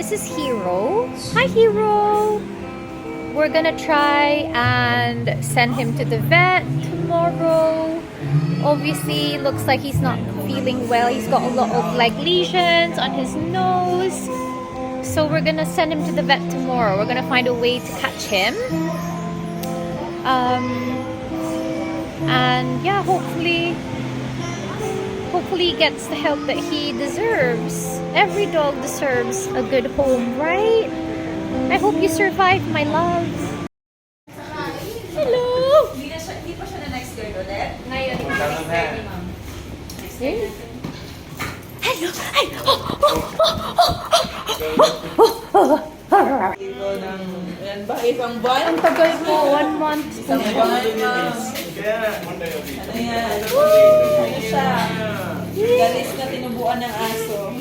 This is Hero. Hi, Hero. We're gonna try and send him to the vet tomorrow. Obviously, looks like he's not feeling well. He's got a lot of like lesions on his nose. So we're gonna send him to the vet tomorrow. We're gonna find a way to catch him. And yeah, hopefully he gets the help that he deserves. Every dog deserves a good home, right? I hope you survive, my love. Hello! Hindi pa siya na next girl ulit? Ngayon, Next girl ni ma'am. Next girl natin. Hello! Ay! Ito ng, yan ba? Isang buwan? Ang tagal mo, 1 month. Isang buwan, ma'am. Ano yan? Ano siya? Galis na tinubuan ng aso.